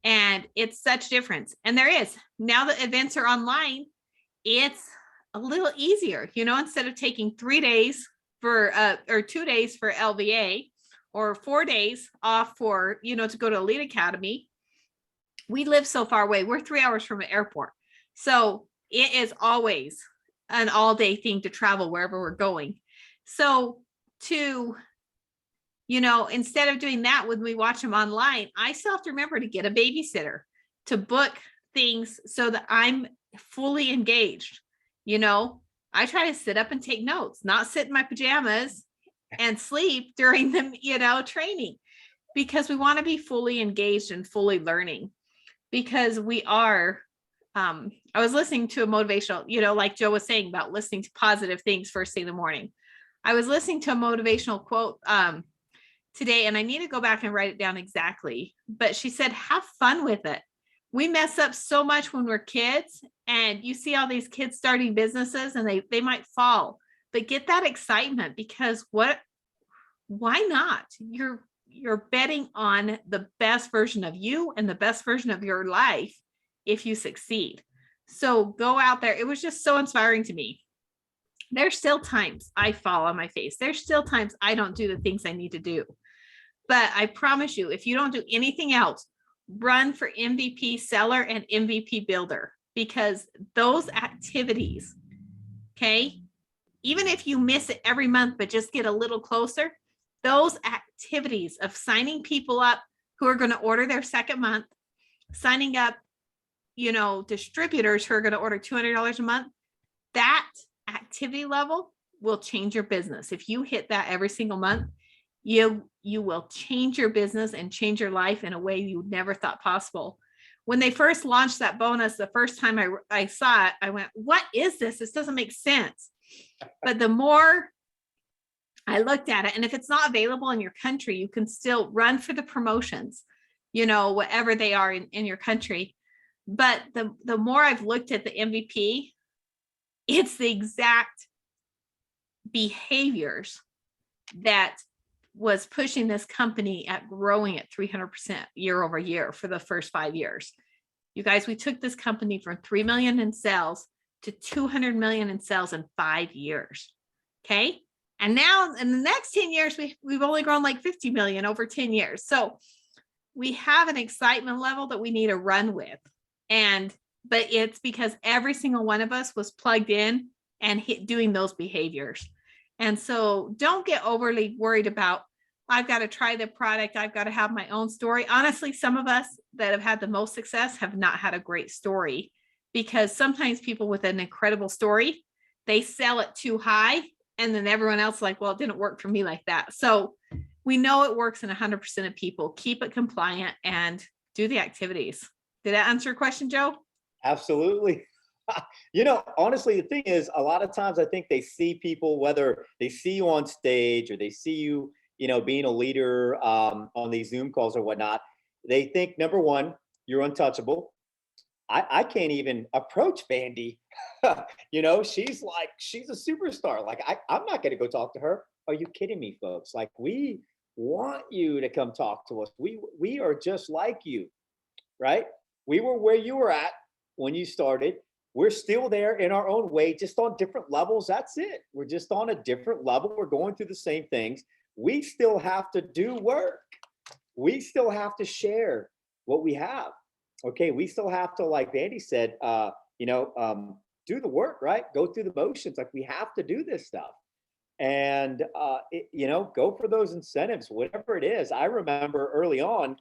and it's such difference. And there is, now that events are online, it's a little easier, instead of taking 3 days or 2 days for LVA or 4 days off for, to go to Elite Academy. We live so far away. We're 3 hours from an airport. So it is always an all-day thing to travel wherever we're going. So instead of doing that when we watch them online, I still have to remember to get a babysitter, to book things so that I'm fully engaged. I try to sit up and take notes, not sit in my pajamas and sleep during the, training, because we want to be fully engaged and fully learning, because we are. I was listening to a motivational, like Joe was saying about listening to positive things first thing in the morning. I was listening to a motivational quote today, and I need to go back and write it down exactly. But she said, "Have fun with it." We mess up so much when we're kids, and you see all these kids starting businesses and they might fall, but get that excitement, because why not? You're betting on the best version of you and the best version of your life if you succeed. So go out there. It was just so inspiring to me. There's still times I fall on my face. There's still times I don't do the things I need to do. But I promise you, if you don't do anything else, run for MVP seller and MVP builder, because those activities, okay, even if you miss it every month, but just get a little closer, those activities of signing people up who are going to order their second month, signing up, distributors who are going to order $200 a month, that activity level will change your business. If you hit that every single month, you will change your business and change your life in a way you never thought possible. When they first launched that bonus, the first time I saw it, I went, what is this? This doesn't make sense. But the more I looked at it, and if it's not available in your country, you can still run for the promotions, whatever they are in your country. But the more I've looked at the MVP, it's the exact behaviors that was pushing this company at growing at 300% year over year for the first 5 years. You guys, we took this company from 3 million in sales to 200 million in sales in 5 years. Okay. And now in the next 10 years, we've only grown like 50 million over 10 years. So we have an excitement level that we need to run with. But it's because every single one of us was plugged in and doing those behaviors. And so don't get overly worried about, I've got to try the product. I've got to have my own story. Honestly, some of us that have had the most success have not had a great story, because sometimes people with an incredible story, they sell it too high. And then everyone else is like, well, it didn't work for me like that. So we know it works in 100% of people. Keep it compliant and do the activities. Did that answer your question, Joe? Absolutely. Honestly, the thing is, a lot of times I think they see people, whether they see you on stage or they see you, being a leader on these Zoom calls or whatnot, they think, number one, you're untouchable. I can't even approach Vandy. She's a superstar. Like, I'm not going to go talk to her. Are you kidding me, folks? Like, we want you to come talk to us. We are just like you, right? We were where you were at when you started. We're still there in our own way, just on different levels. That's it. We're just on a different level. We're going through the same things. We still have to do work. We still have to share what we have. Okay. We still have to, like Vandy said, do the work, right? Go through the motions. Like, we have to do this stuff. And, go for those incentives, whatever it is. I remember early on,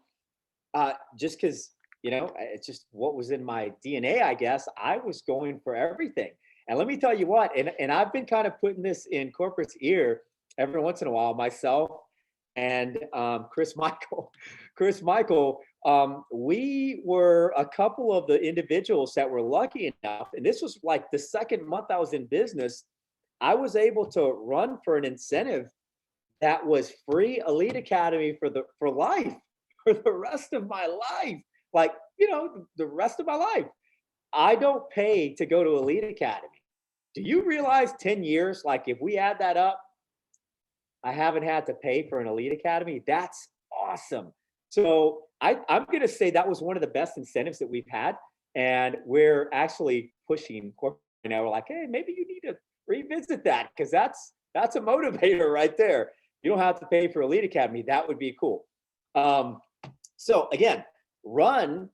just because, it's just what was in my DNA, I guess. I was going for everything. And let me tell you what, and I've been kind of putting this in corporate's ear every once in a while, myself and Chris Michael, we were a couple of the individuals that were lucky enough, and this was like the second month I was in business, I was able to run for an incentive that was free Elite Academy for life, for the rest of my life. Like, the rest of my life. I don't pay to go to Elite Academy. Do you realize 10 years, like, if we add that up, I haven't had to pay for an Elite Academy? That's awesome. So I'm going to say that was one of the best incentives that we've had. And we're actually pushing corporate. We're like, hey, maybe you need to revisit that, because that's a motivator right there. You don't have to pay for Elite Academy. That would be cool. So again, run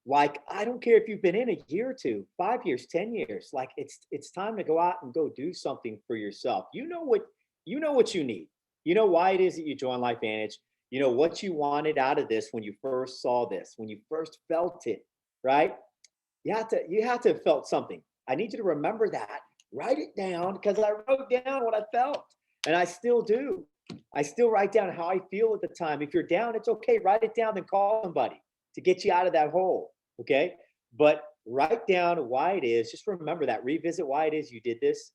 like, I don't care if you've been in a year or two, 5 years, 10 years. Like, it's time to go out and go do something for yourself. You know what you need. You know why it is that you joined LifeVantage. You know what you wanted out of this when you first saw this, when you first felt it, right? You have to have felt something. I need you to remember that. Write it down, because I wrote down what I felt, and I still do. I still write down how I feel at the time. If you're down, it's okay. Write it down, then call somebody to get you out of that hole. Okay. But write down why it is. Just remember that. Revisit why it is you did this.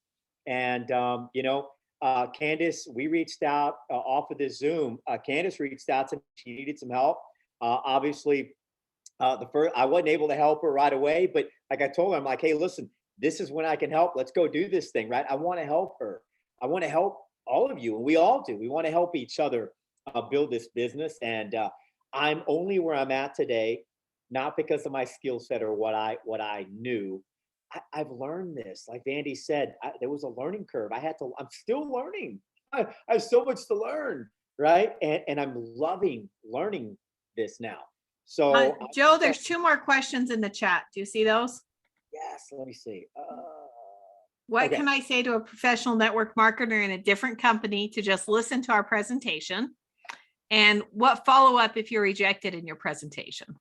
And, Candace, we reached out off of this Zoom. Candace reached out to me. She needed some help. Obviously, I wasn't able to help her right away, but like I told her, I'm like, hey, listen, this is when I can help. Let's go do this thing, right? I want to help her. I want to help all of you, and we all do. We want to help each other build this business. And I'm only where I'm at today, not because of my skill set or what I knew. I've learned this. Like Vandy said, there was a learning curve. I'm still learning. I have so much to learn, right? And I'm loving learning this now. So Joe, there's 2 more questions in the chat. Do you see those? Yes, let me see. What Okay. can I say to a professional network marketer in a different company to just listen to our presentation? And what follow-up if you're rejected in your presentation?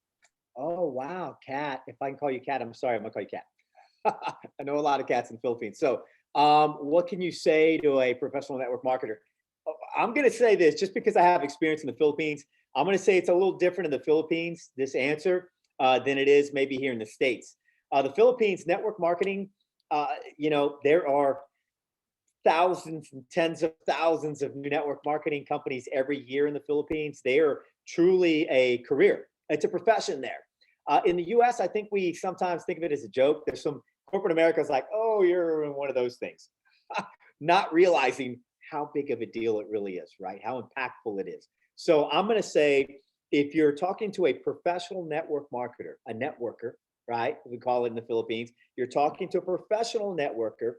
Oh, wow, Kat. If I can call you Kat, I'm sorry, I'm gonna call you Kat. I know a lot of cats in the Philippines. So, what can you say to a professional network marketer? I'm gonna say this just because I have experience in the Philippines. I'm gonna say it's a little different in the Philippines, this answer, than it is maybe here in the States. The Philippines network marketing, there are thousands and tens of thousands of new network marketing companies every year in the Philippines. They are truly a career. It's a profession there. In the US, I think we sometimes think of it as a joke. There's some corporate America's like, oh, you're in one of those things, not realizing how big of a deal it really is, right? How impactful it is. So I'm going to say, if you're talking to a professional network marketer, a networker, right? We call it in the Philippines, you're talking to a professional networker.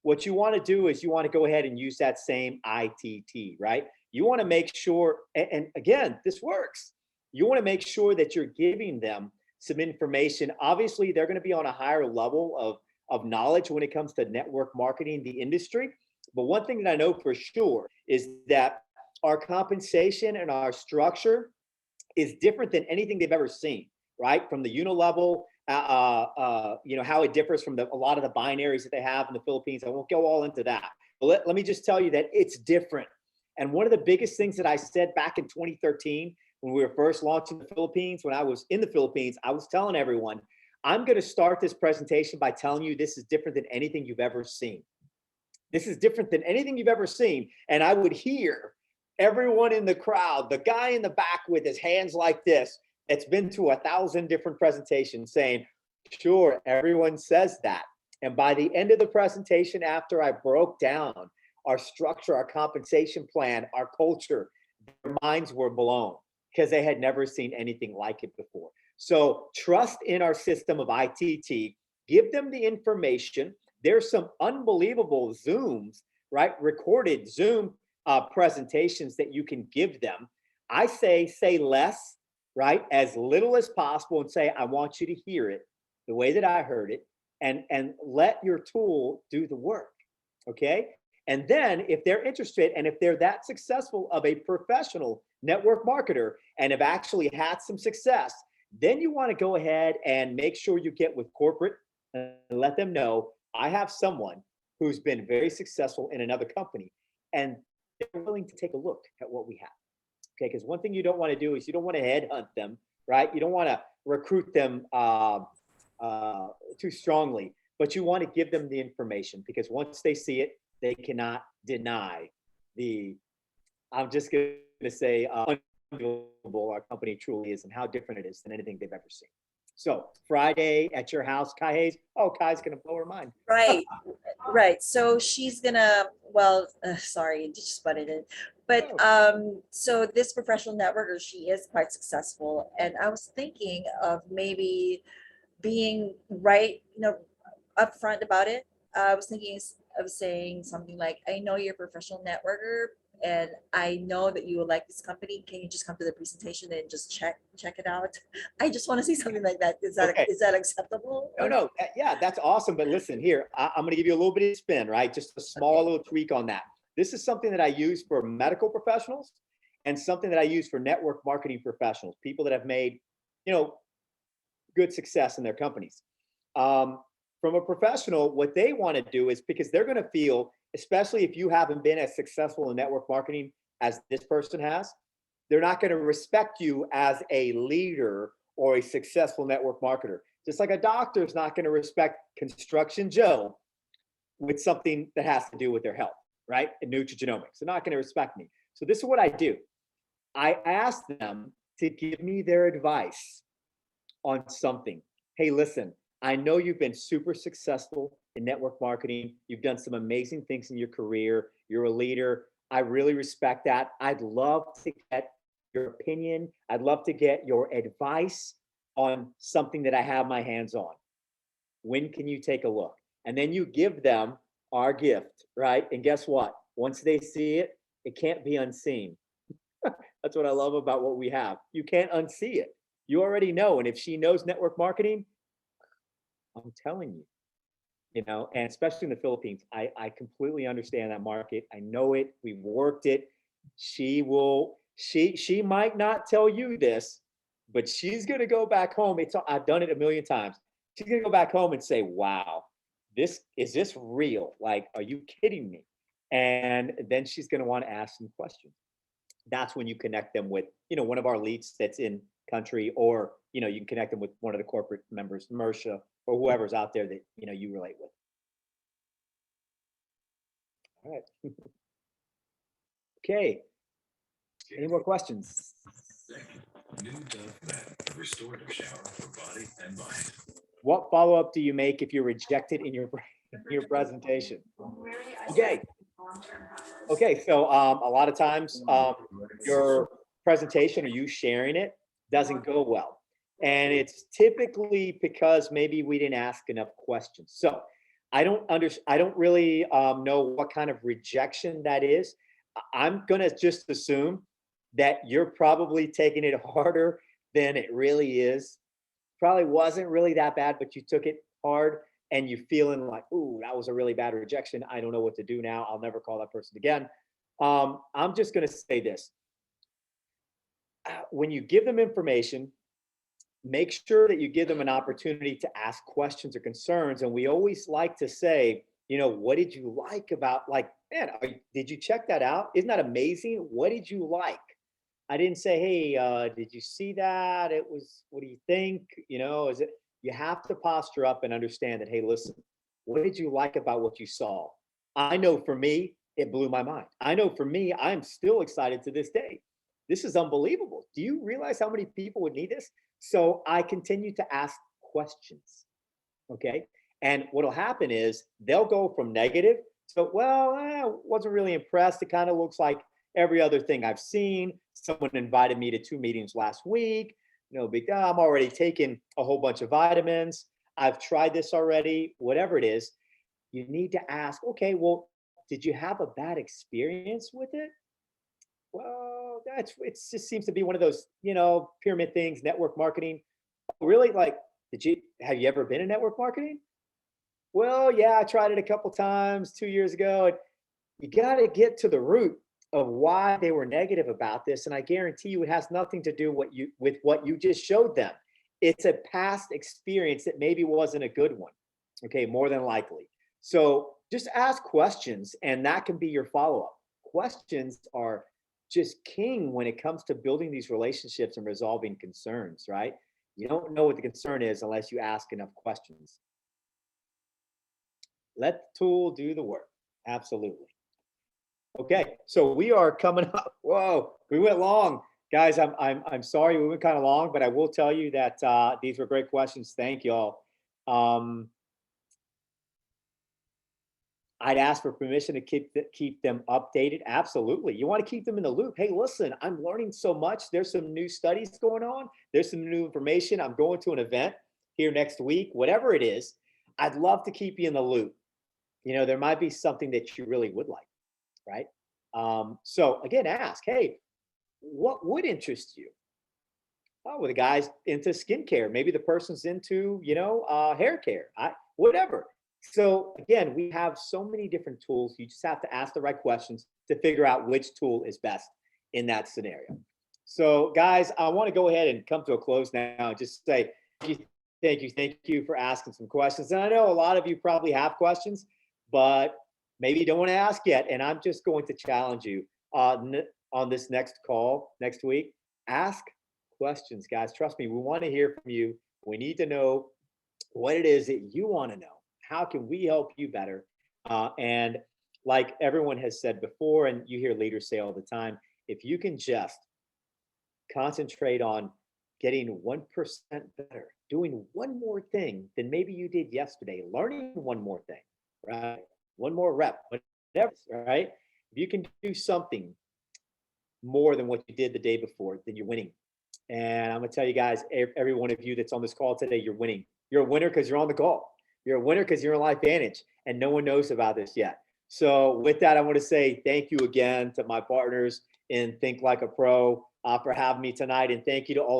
What you want to do is you want to go ahead and use that same ITT, right? You want to make sure, and again, this works. You want to make sure that you're giving them some information. Obviously, they're going to be on a higher level of knowledge when it comes to network marketing, the industry. But one thing that I know for sure is that our compensation and our structure is different than anything they've ever seen, right? From the unilevel, how it differs from a lot of the binaries that they have in the Philippines. I won't go all into that. But let me just tell you that it's different. And one of the biggest things that I said back in 2013, when we were first launching the Philippines, when I was in the Philippines, I was telling everyone, I'm going to start this presentation by telling you this is different than anything you've ever seen. This is different than anything you've ever seen. And I would hear everyone in the crowd, the guy in the back with his hands like this, that's been to 1,000 different presentations saying, sure, everyone says that. And by the end of the presentation, after I broke down our structure, our compensation plan, our culture, their minds were blown because they had never seen anything like it before. So trust in our system of ITT, give them the information. There's some unbelievable Zooms, right? Recorded Zoom presentations that you can give them. I say less, right? As little as possible, and say, I want you to hear it the way that I heard it, and let your tool do the work, okay? And then if they're interested, and if they're that successful of a professional network marketer and have actually had some success, then you want to go ahead and make sure you get with corporate and let them know, I have someone who's been very successful in another company, and they're willing to take a look at what we have. Okay, because one thing you don't want to do is you don't want to headhunt them, right? You don't want to recruit them too strongly, but you want to give them the information, because once they see it, they cannot deny the, I'm just going to say, unbelievable our company truly is and how different it is than anything they've ever seen. So Friday at your house, Kai Hayes. Oh, Kai's going to blow her mind. Right, right. So she's gonna, well, sorry, just butted in. But so this professional networker, she is quite successful. And I was thinking of maybe being right, upfront about it. I was thinking of saying something like, I know you're a professional networker and I know that you will like this company. Can you just come to the presentation and just check it out? I just want to see something like that. Is that Okay. is that acceptable? No, yeah, that's awesome. But listen here, I'm going to give you a little bit of spin, right? Just a small little tweak on that. This is something that I use for medical professionals and something that I use for network marketing professionals, people that have made, good success in their companies. From a professional, what they want to do is, because they're going to feel, especially if you haven't been as successful in network marketing as this person has, they're not going to respect you as a leader or a successful network marketer. Just like a doctor is not going to respect Construction Joe with something that has to do with their health, right? And nutrigenomics. They're not going to respect me. So this is what I do. I ask them to give me their advice on something. Hey, listen, I know you've been super successful in network marketing. You've done some amazing things in your career. You're a leader. I really respect that. I'd love to get your opinion. I'd love to get your advice on something that I have my hands on. When can you take a look? And then you give them our gift, right? And guess what? Once they see it, it can't be unseen. That's what I love about what we have. You can't unsee it. You already know. And if she knows network marketing, I'm telling you, you know, and especially in the Philippines. I completely understand that market. I know it. We've worked it. She might not tell you this, but she's gonna go back home. I've done it a million times. She's gonna go back home and say, wow, is this real? Like, are you kidding me? And then she's gonna want to ask some questions. That's when you connect them with, you know, one of our leads that's in country, or, you know, you can connect them with one of the corporate members, Mersha, or whoever's out there that, you know, you relate with. All right. Okay. Any more questions? New Dove Mat, a restorative shower for body and mind. What follow-up do you make if you're rejected in your presentation? Okay. Okay, so a lot of times your presentation or you sharing it doesn't go well. And it's typically because maybe we didn't ask enough questions. So I don't really know what kind of rejection that is. I'm gonna just assume that you're probably taking it harder than it really is. Probably wasn't really that bad, but you took it hard and you feeling like, ooh, that was a really bad rejection. I don't know what to do now. I'll never call that person again. I'm just gonna say this. When you give them information, make sure that you give them an opportunity to ask questions or concerns. And we always like to say, you know, what did you like about, like, man, did you check that out? Isn't that amazing? What did you like? I didn't say, hey, did you see that? It was, what do you think? You know, you have to posture up and understand that, hey, listen, what did you like about what you saw? I know for me, it blew my mind. I know for me, I'm still excited to this day. This is unbelievable. Do you realize how many people would need this? So I continue to ask questions. Okay. And what'll happen is they'll go from negative to, well, wasn't really impressed. It kind of looks like every other thing I've seen. Someone invited me to 2 meetings last week. No big deal. I'm already taking a whole bunch of vitamins. I've tried this already, whatever it is. You need to ask, okay, well, did you have a bad experience with it? Well, it just seems to be one of those, you know, pyramid things, network marketing. Really? Like, have you ever been in network marketing? Well, yeah, I tried it a couple times 2 years ago. And you got to get to the root of why they were negative about this. And I guarantee you it has nothing to do with what you just showed them. It's a past experience that maybe wasn't a good one. Okay, more than likely. So just ask questions, and that can be your follow-up. Questions are just king when it comes to building these relationships and resolving concerns, right? You don't know what the concern is unless you ask enough questions. Let the tool do the work. Absolutely. Okay, so we are coming up. Whoa, we went long, guys. I'm sorry we went kind of long, but I will tell you that these were great questions. Thank y'all. I'd ask for permission to keep them updated. Absolutely. You want to keep them in the loop. Hey, listen, I'm learning so much. There's some new studies going on. There's some new information. I'm going to an event here next week, whatever it is. I'd love to keep you in the loop. You know, there might be something that you really would like, right? So again, ask, hey, what would interest you? Oh, well, the guy's into skincare. Maybe the person's into, you know, hair care, whatever. So again, we have so many different tools. You just have to ask the right questions to figure out which tool is best in that scenario. So guys, I want to go ahead and come to a close now and just say thank you for asking some questions. And I know a lot of you probably have questions, but maybe you don't want to ask yet. And I'm just going to challenge you on this next call next week. Ask questions, guys. Trust me, we want to hear from you. We need to know what it is that you want to know. How can we help you better? And like everyone has said before, and you hear leaders say all the time, if you can just concentrate on getting 1% better, doing one more thing than maybe you did yesterday, learning one more thing, right? One more rep, whatever, right? If you can do something more than what you did the day before, then you're winning. And I'm gonna tell you guys, every one of you that's on this call today, you're winning. You're a winner because you're on the call. You're a winner because you're in LifeVantage, and no one knows about this yet. So with that, I want to say thank you again to my partners in Think Like a Pro for having me tonight, and thank you to all of